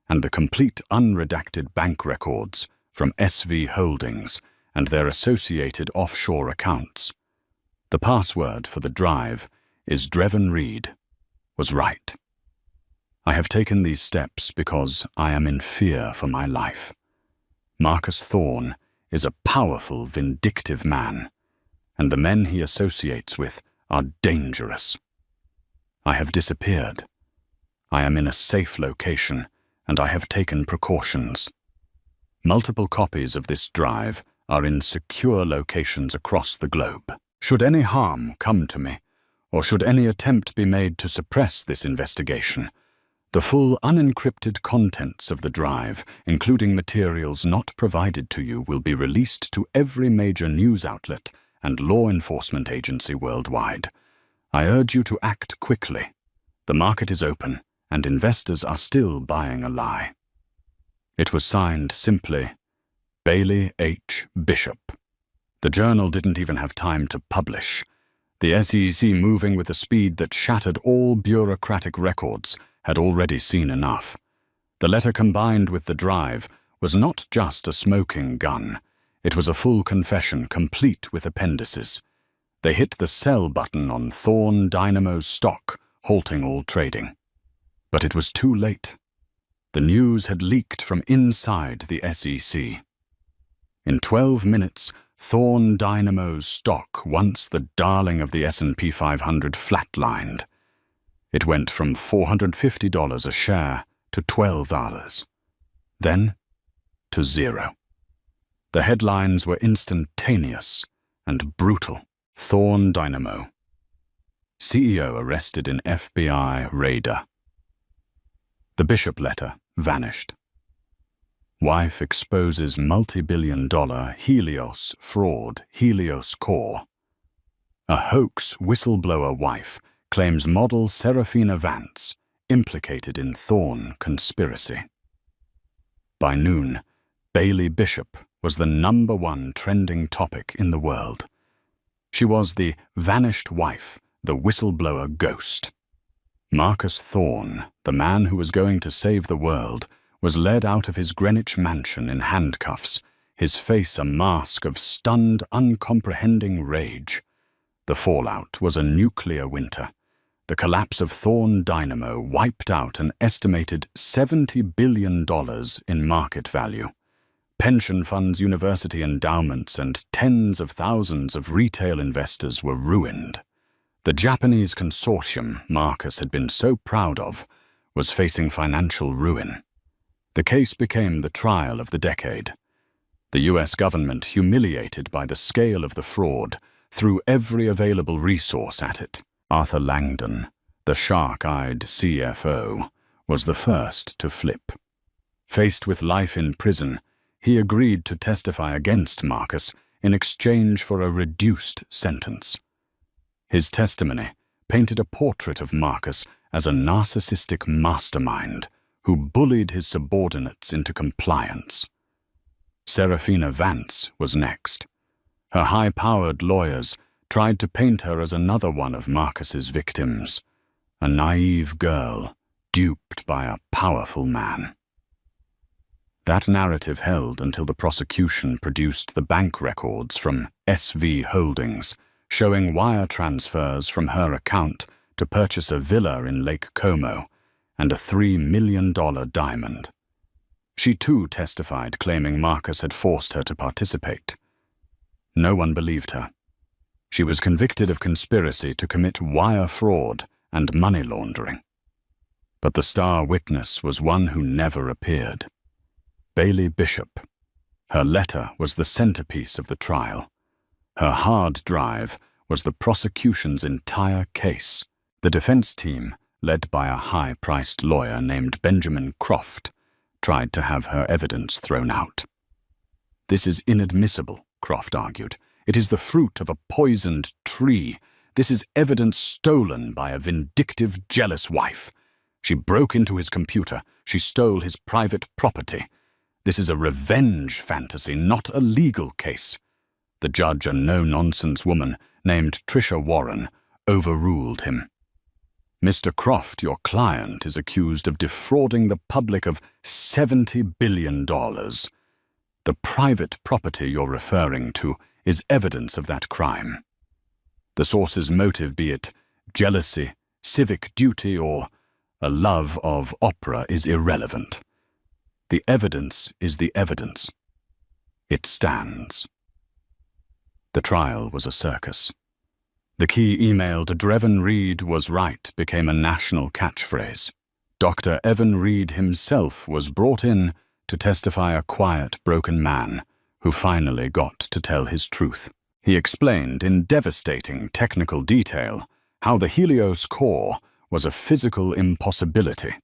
and the complete unredacted bank records from SV Holdings and their associated offshore accounts. The password for the drive is Dreven Reed was right. I have taken these steps because I am in fear for my life. Marcus Thorne is a powerful, vindictive man, and the men he associates with are dangerous. I have disappeared. I am in a safe location, and I have taken precautions. Multiple copies of this drive are in secure locations across the globe. Should any harm come to me, or should any attempt be made to suppress this investigation, the full unencrypted contents of the drive, including materials not provided to you, will be released to every major news outlet and law enforcement agency worldwide. I urge you to act quickly. The market is open, and investors are still buying a lie. It was signed simply, Bailey H. Bishop. The journal didn't even have time to publish. The SEC, moving with a speed that shattered all bureaucratic records, had already seen enough. The letter combined with the drive was not just a smoking gun. It was a full confession, complete with appendices. They hit the sell button on Thorne Dynamo's stock, halting all trading. But it was too late. The news had leaked from inside the SEC. In 12 minutes, Thorne Dynamo's stock, once the darling of the S&P 500, flatlined. It went from $450 a share to $12, then to zero. The headlines were instantaneous and brutal. Thorne Dynamo. CEO arrested in FBI raider. The Bishop letter vanished. Wife exposes multi-billion-dollar Helios fraud, Helios Core. A hoax whistleblower wife claims model Serafina Vance implicated in Thorne conspiracy. By noon, Bailey Bishop was the #1 trending topic in the world. She was the vanished wife, the whistleblower ghost. Marcus Thorne, the man who was going to save the world, was led out of his Greenwich mansion in handcuffs, his face a mask of stunned, uncomprehending rage. The fallout was a nuclear winter. The collapse of Thorne Dynamo wiped out an estimated $70 billion in market value. Pension funds, university endowments, and tens of thousands of retail investors were ruined. The Japanese consortium Marcus had been so proud of was facing financial ruin. The case became the trial of the decade. The US government, humiliated by the scale of the fraud, threw every available resource at it. Arthur Langdon, the shark-eyed CFO, was the first to flip. Faced with life in prison, he agreed to testify against Marcus in exchange for a reduced sentence. His testimony painted a portrait of Marcus as a narcissistic mastermind who bullied his subordinates into compliance. Serafina Vance was next. Her high-powered lawyers tried to paint her as another one of Marcus's victims, a naive girl duped by a powerful man. That narrative held until the prosecution produced the bank records from SV Holdings, showing wire transfers from her account to purchase a villa in Lake Como and a $3 million diamond. She too testified, claiming Marcus had forced her to participate. No one believed her. She was convicted of conspiracy to commit wire fraud and money laundering. But the star witness was one who never appeared. Bailey Bishop. Her letter was the centerpiece of the trial. Her hard drive was the prosecution's entire case. The defense team, led by a high-priced lawyer named Benjamin Croft, tried to have her evidence thrown out. "This is inadmissible," Croft argued. "It is the fruit of a poisoned tree. This is evidence stolen by a vindictive, jealous wife. She broke into his computer. She stole his private property. This is a revenge fantasy, not a legal case." The judge, a no-nonsense woman named Tricia Warren, overruled him. "Mr. Croft, your client, is accused of defrauding the public of $70 billion. The private property you're referring to is evidence of that crime. The source's motive, be it jealousy, civic duty, or a love of opera, is irrelevant. The evidence is the evidence. It stands. The trial was a circus. The key email to Dreven Reed was right became a national catchphrase. Dr. Evan Reed himself was brought in to testify, a quiet, broken man who finally got to tell his truth. He explained in devastating technical detail how the Helios core was a physical impossibility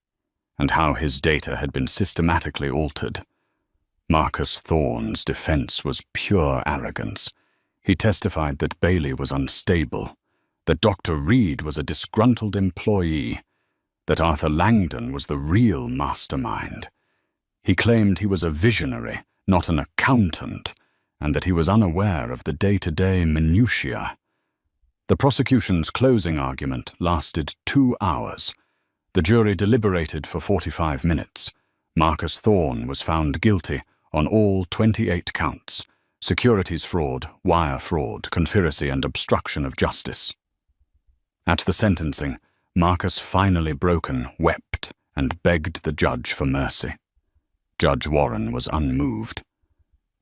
and how his data had been systematically altered. Marcus Thorne's defense was pure arrogance. He testified that Bailey was unstable, that Dr. Reed was a disgruntled employee, that Arthur Langdon was the real mastermind. He claimed he was a visionary, not an accountant, and that he was unaware of the day-to-day minutiae. The prosecution's closing argument lasted 2 hours. The jury deliberated for 45 minutes. Marcus Thorne was found guilty on all 28 counts: securities fraud, wire fraud, conspiracy, and obstruction of justice. At the sentencing, Marcus, finally broken, wept and begged the judge for mercy. Judge Warren was unmoved.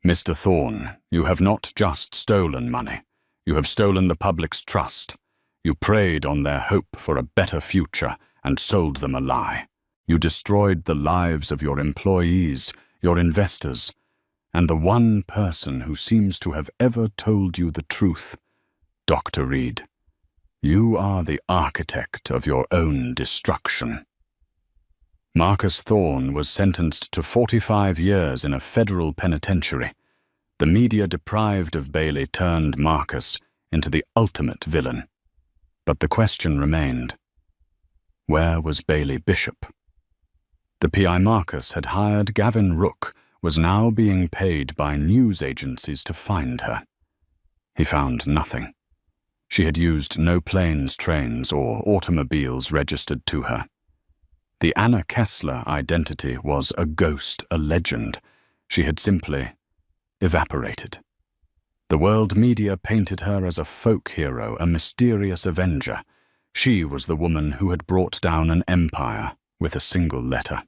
"Mr. Thorne, you have not just stolen money. You have stolen the public's trust. You preyed on their hope for a better future and sold them a lie. You destroyed the lives of your employees, your investors, and the one person who seems to have ever told you the truth, Dr. Reed. You are the architect of your own destruction." Marcus Thorne was sentenced to 45 years in a federal penitentiary. The media, deprived of Bailey, turned Marcus into the ultimate villain. But the question remained: where was Bailey Bishop? The PI Marcus had hired, Gavin Rook, was now being paid by news agencies to find her. He found nothing. She had used no planes, trains, or automobiles registered to her. The Anna Kessler identity was a ghost, a legend. She had simply evaporated. The world media painted her as a folk hero, a mysterious avenger. She was the woman who had brought down an empire with a single letter.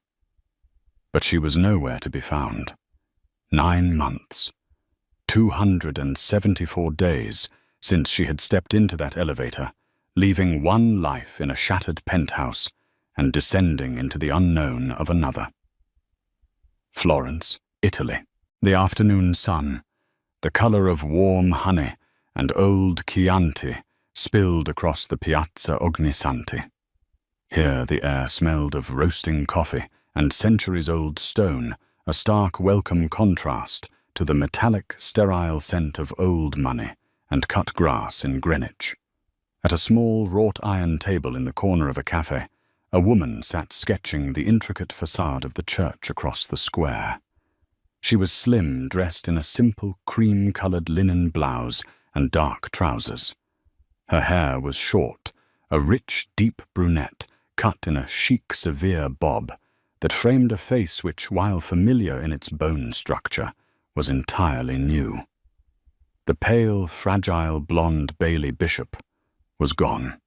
But she was nowhere to be found. 9 months, 274 days since she had stepped into that elevator, leaving one life in a shattered penthouse and descending into the unknown of another. Florence, Italy. The afternoon sun, the color of warm honey and old Chianti, spilled across the Piazza Ognissanti. Here the air smelled of roasting coffee and centuries-old stone, a stark welcome contrast to the metallic, sterile scent of old money and cut grass in Greenwich. At a small wrought-iron table in the corner of a cafe, a woman sat sketching the intricate facade of the church across the square. She was slim, dressed in a simple cream-colored linen blouse and dark trousers. Her hair was short, a rich, deep brunette cut in a chic, severe bob that framed a face which, while familiar in its bone structure, was entirely new. The pale, fragile, blonde Bailey Bishop was gone.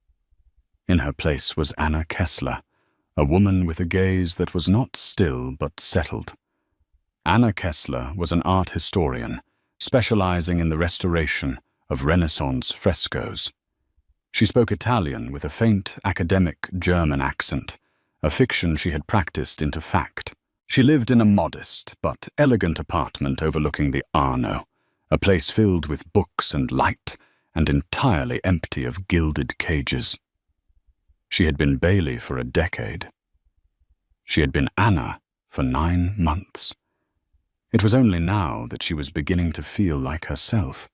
In her place was Anna Kessler, a woman with a gaze that was not still but settled. Anna Kessler was an art historian, specializing in the restoration of Renaissance frescoes. She spoke Italian with a faint, academic German accent, a fiction she had practiced into fact. She lived in a modest but elegant apartment overlooking the Arno, a place filled with books and light and entirely empty of gilded cages. She had been Bailey for a decade. She had been Anna for 9 months. It was only now that she was beginning to feel like herself.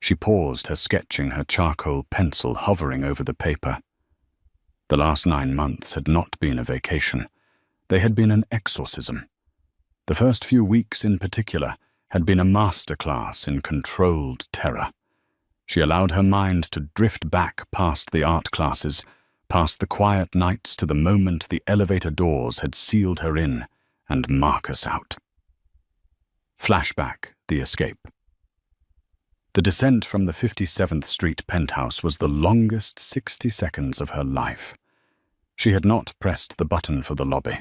She paused, her sketching, her charcoal pencil hovering over the paper. The last 9 months had not been a vacation. They had been an exorcism. The first few weeks in particular had been a masterclass in controlled terror. She allowed her mind to drift back past the art classes, past the quiet nights, to the moment the elevator doors had sealed her in and Marcus out. Flashback, the escape. The descent from the 57th Street penthouse was the longest 60 seconds of her life. She had not pressed the button for the lobby.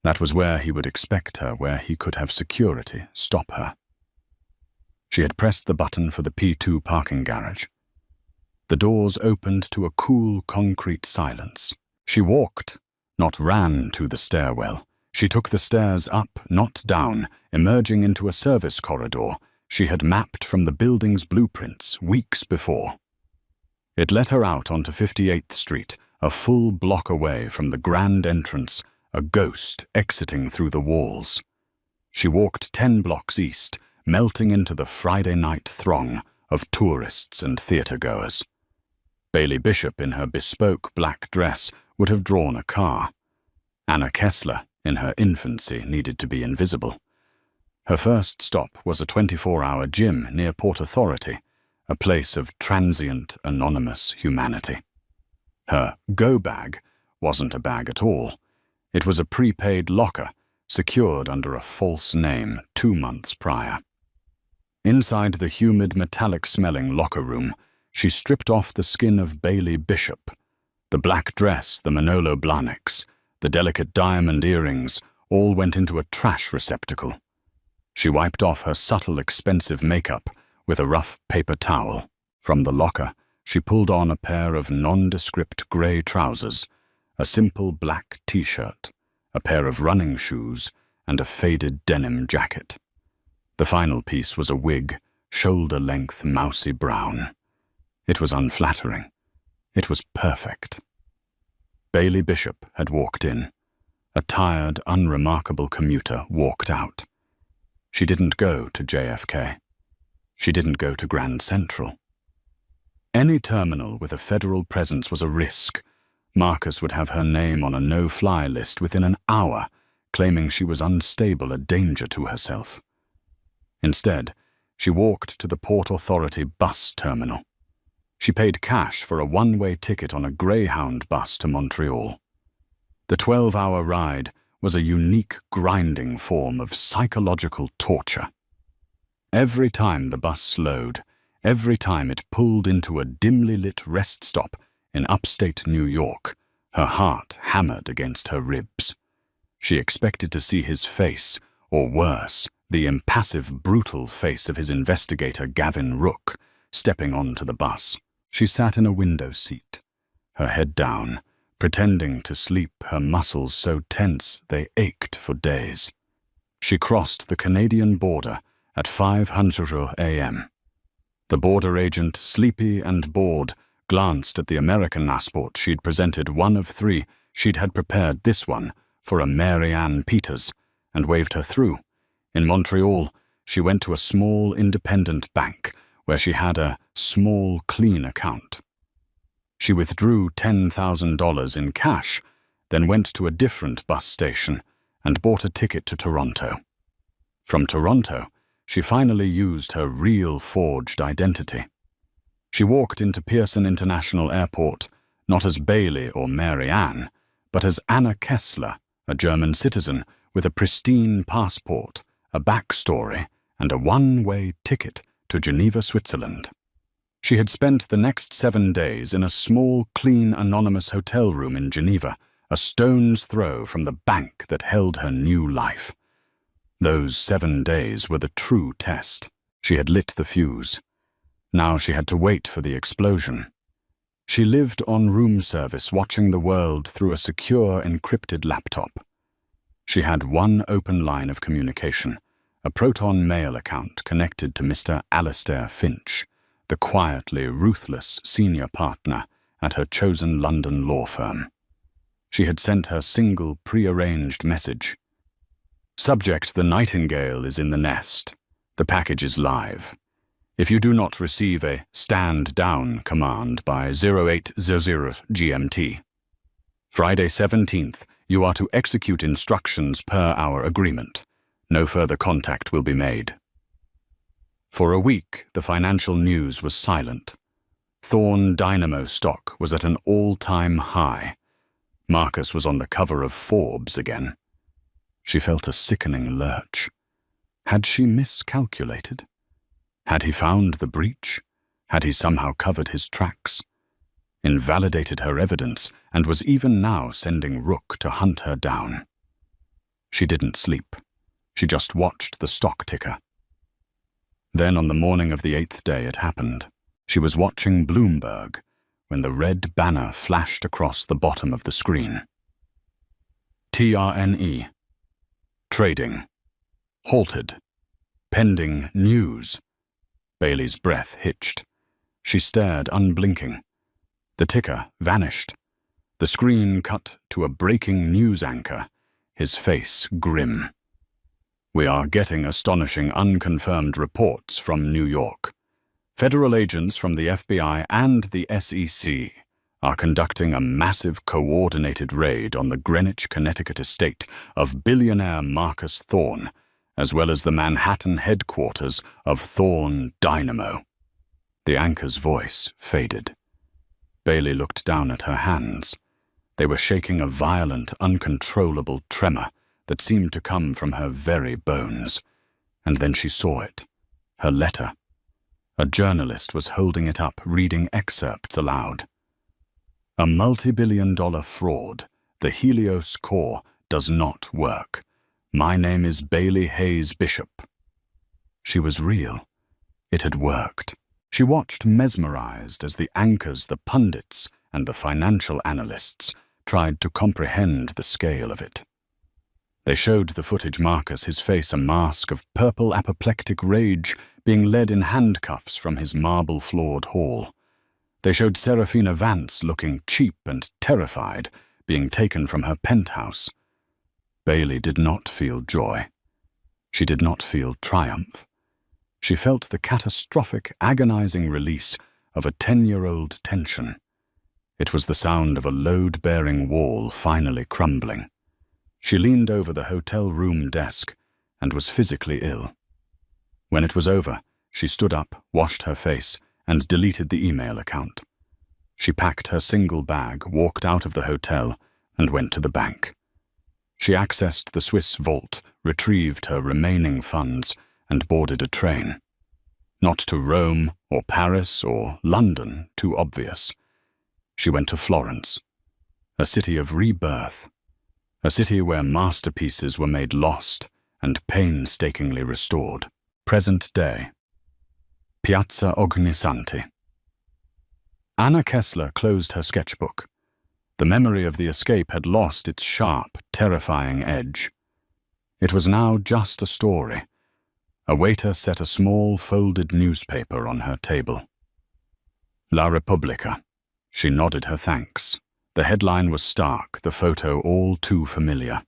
That was where he would expect her, where he could have security stop her. She had pressed the button for the P2 parking garage. The doors opened to a cool concrete silence. She walked, not ran, to the stairwell. She took the stairs up, not down, emerging into a service corridor she had mapped from the building's blueprints weeks before. It let her out onto 58th Street, a full block away from the grand entrance, a ghost exiting through the walls. She walked 10 blocks east, melting into the Friday night throng of tourists and theater-goers. Bailey Bishop, in her bespoke black dress, would have drawn a car. Anna Kessler, in her infancy, needed to be invisible. Her first stop was a 24-hour gym near Port Authority, a place of transient, anonymous humanity. Her go bag wasn't a bag at all. It was a prepaid locker, secured under a false name 2 months prior. Inside the humid, metallic-smelling locker room, she stripped off the skin of Bailey Bishop. The black dress, the Manolo Blahniks, the delicate diamond earrings, all went into a trash receptacle. She wiped off her subtle, expensive makeup with a rough paper towel. From the locker, she pulled on a pair of nondescript grey trousers, a simple black t-shirt, a pair of running shoes, and a faded denim jacket. The final piece was a wig, shoulder-length, mousy brown. It was unflattering. It was perfect. Bailey Bishop had walked in. A tired, unremarkable commuter walked out. She didn't go to JFK. She didn't go to Grand Central. Any terminal with a federal presence was a risk. Marcus would have her name on a no-fly list within an hour, claiming she was unstable, a danger to herself. Instead, she walked to the Port Authority bus terminal. She paid cash for a one-way ticket on a Greyhound bus to Montreal. The 12-hour ride was a unique, grinding form of psychological torture. Every time the bus slowed, every time it pulled into a dimly lit rest stop in upstate New York, her heart hammered against her ribs. She expected to see his face, or worse, the impassive, brutal face of his investigator Gavin Rook, stepping onto the bus. She sat in a window seat, her head down, pretending to sleep, her muscles so tense they ached for days. She crossed the Canadian border at 5:00 a.m. The border agent, sleepy and bored, glanced at the American passport she'd presented, one of 3. She'd had prepared this one for a Mary Ann Peters, and waved her through. In Montreal, she went to a small independent bank where she had a small, clean account. She withdrew $10,000 in cash, then went to a different bus station and bought a ticket to Toronto. From Toronto, she finally used her real forged identity. She walked into Pearson International Airport, not as Bailey or Mary Ann, but as Anna Kessler, a German citizen with a pristine passport, a backstory, and a one-way ticket to Geneva, Switzerland. She had spent the next 7 days in a small, clean, anonymous hotel room in Geneva, a stone's throw from the bank that held her new life. Those 7 days were the true test. She had lit the fuse. Now she had to wait for the explosion. She lived on room service, watching the world through a secure, encrypted laptop. She had one open line of communication, a Proton Mail account connected to Mr. Alastair Finch, the quietly ruthless senior partner at her chosen London law firm. She had sent her single pre-arranged message. Subject: the Nightingale is in the nest. The package is live. If you do not receive a stand down command by 0800 GMT, Friday 17th, you are to execute instructions per our agreement. No further contact will be made. For a week, the financial news was silent. Thorn Dynamo stock was at an all-time high. Marcus was on the cover of Forbes again. She felt a sickening lurch. Had she miscalculated? Had he found the breach? Had he somehow covered his tracks? Invalidated her evidence and was even now sending Rook to hunt her down. She didn't sleep. She just watched the stock ticker. Then on the morning of the 8th day it happened. She was watching Bloomberg when the red banner flashed across the bottom of the screen. TRNE. Trading. Halted. Pending news. Bailey's breath hitched. She stared unblinking. The ticker vanished. The screen cut to a breaking news anchor, his face grim. We are getting astonishing unconfirmed reports from New York. Federal agents from the FBI and the SEC are conducting a massive coordinated raid on the Greenwich, Connecticut estate of billionaire Marcus Thorne, as well as the Manhattan headquarters of Thorne Dynamo. The anchor's voice faded. Bailey looked down at her hands. They were shaking a violent, uncontrollable tremor that seemed to come from her very bones. And then she saw it. Her letter. A journalist was holding it up, reading excerpts aloud. A multi-billion-dollar fraud. The Helios core does not work. My name is Bailey Hayes Bishop. She was real. It had worked. She watched mesmerized as the anchors, the pundits, and the financial analysts tried to comprehend the scale of it. They showed the footage Marcus, his face a mask of purple apoplectic rage, being led in handcuffs from his marble-floored hall. They showed Serafina Vance looking cheap and terrified, being taken from her penthouse. Bailey did not feel joy. She did not feel triumph. She felt the catastrophic, agonizing release of a 10-year-old tension. It was the sound of a load-bearing wall finally crumbling. She leaned over the hotel room desk and was physically ill. When it was over, she stood up, washed her face, and deleted the email account. She packed her single bag, walked out of the hotel, and went to the bank. She accessed the Swiss vault, retrieved her remaining funds, and boarded a train. Not to Rome or Paris or London, too obvious. She went to Florence, a city of rebirth, a city where masterpieces were made lost and painstakingly restored. Present day. Piazza Ognissanti. Anna Kessler closed her sketchbook. The memory of the escape had lost its sharp, terrifying edge. It was now just a story. A waiter set a small, folded newspaper on her table. La Repubblica. She nodded her thanks. The headline was stark, the photo all too familiar.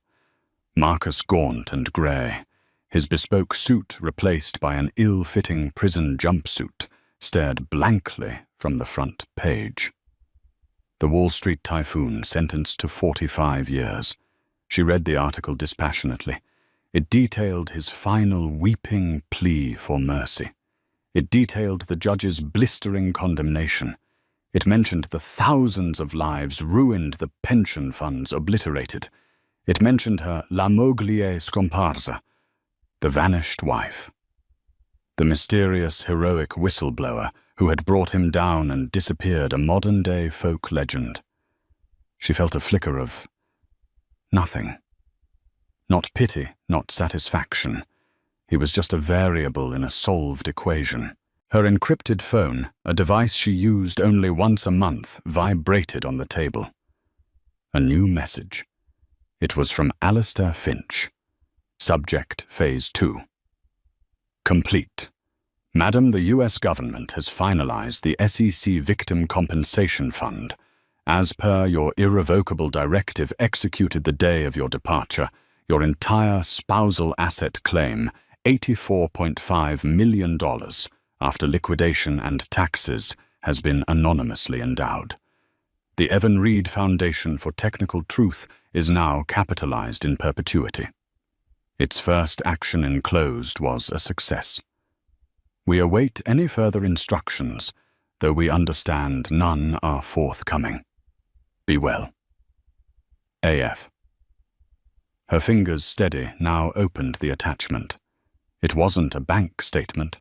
Marcus gaunt and grey, his bespoke suit replaced by an ill-fitting prison jumpsuit, stared blankly from the front page. The Wall Street typhoon sentenced to 45 years. She read the article dispassionately. It detailed his final weeping plea for mercy. It detailed the judge's blistering condemnation. It mentioned the thousands of lives ruined, the pension funds obliterated. It mentioned her la moglie scomparsa, the vanished wife. The mysterious, heroic whistleblower who had brought him down and disappeared, a modern-day folk legend. She felt a flicker of nothing. Not pity, not satisfaction. He was just a variable in a solved equation. Her encrypted phone, a device she used only once a month, vibrated on the table. A new message. It was from Alistair Finch. Subject Phase 2. Complete. Madam, the U.S. government has finalized the SEC Victim Compensation Fund. As per your irrevocable directive executed the day of your departure, your entire spousal asset claim, $84.5 million, after liquidation and taxes, has been anonymously endowed. The Evan Reed Foundation for Technical Truth is now capitalized in perpetuity. Its first action enclosed was a success. We await any further instructions, though we understand none are forthcoming. Be well. AF. Her fingers steady now opened the attachment. It wasn't a bank statement.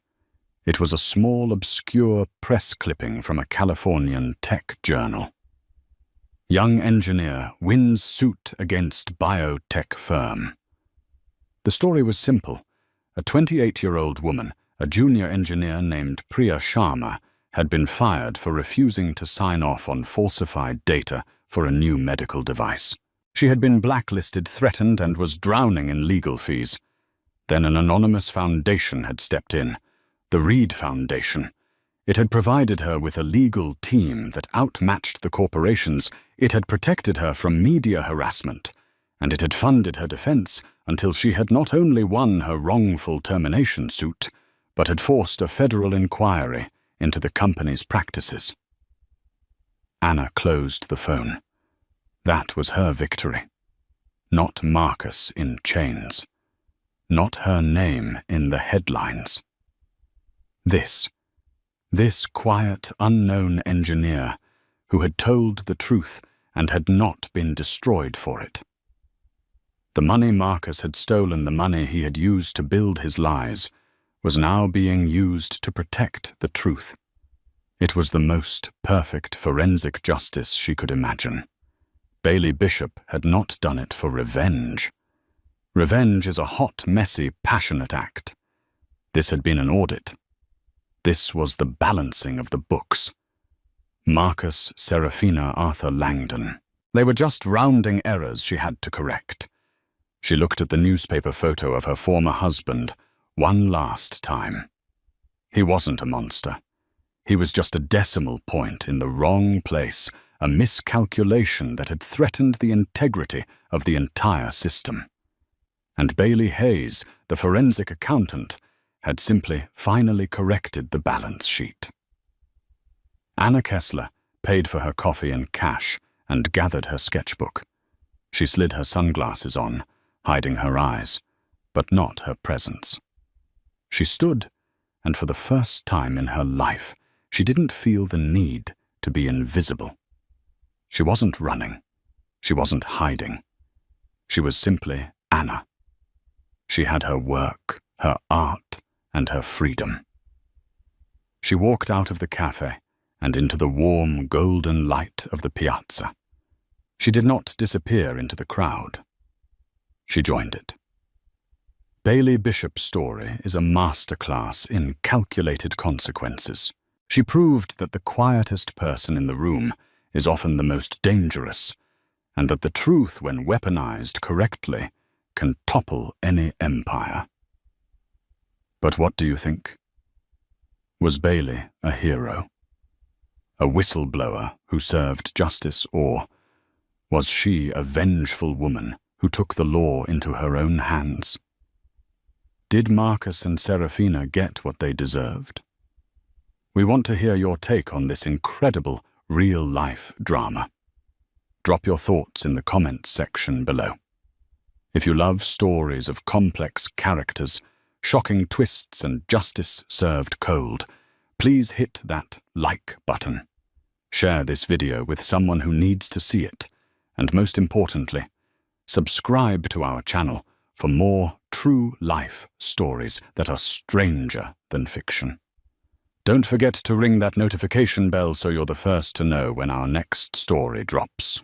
It was a small, obscure press clipping from a Californian tech journal. Young engineer wins suit against biotech firm. The story was simple. A 28-year-old woman, a junior engineer named Priya Sharma, had been fired for refusing to sign off on falsified data for a new medical device. She had been blacklisted, threatened, and was drowning in legal fees. Then an anonymous foundation had stepped in, the Reed Foundation. It had provided her with a legal team that outmatched the corporations. It had protected her from media harassment, and it had funded her defense until she had not only won her wrongful termination suit, but had forced a federal inquiry into the company's practices. Anna closed the phone. That was her victory. Not Marcus in chains. Not her name in the headlines. This quiet, unknown engineer who had told the truth and had not been destroyed for it. The money Marcus had stolen, the money he had used to build his lies, was now being used to protect the truth. It was the most perfect forensic justice she could imagine. Bailey Bishop had not done it for revenge. Revenge is a hot, messy, passionate act. This had been an audit. This was the balancing of the books. Marcus, Serafina, Arthur Langdon. They were just rounding errors she had to correct. She looked at the newspaper photo of her former husband one last time. He wasn't a monster. He was just a decimal point in the wrong place, a miscalculation that had threatened the integrity of the entire system. And Bailey Hayes, the forensic accountant, had simply finally corrected the balance sheet. Anna Kessler paid for her coffee in cash and gathered her sketchbook. She slid her sunglasses on, hiding her eyes, but not her presence. She stood, and for the first time in her life, she didn't feel the need to be invisible. She wasn't running. She wasn't hiding. She was simply Anna. She had her work, her art, and her freedom. She walked out of the cafe and into the warm, golden light of the piazza. She did not disappear into the crowd. She joined it. Bailey Bishop's story is a masterclass in calculated consequences. She proved that the quietest person in the room is often the most dangerous, and that the truth, when weaponized correctly, can topple any empire. But what do you think? Was Bailey a hero? A whistleblower who served justice, or was she a vengeful woman who took the law into her own hands? Did Marcus and Serafina get what they deserved? We want to hear your take on this incredible real-life drama. Drop your thoughts in the comments section below. If you love stories of complex characters, shocking twists, and justice served cold, please hit that like button. Share this video with someone who needs to see it, and most importantly, subscribe to our channel for more true life stories that are stranger than fiction. Don't forget to ring that notification bell so you're the first to know when our next story drops.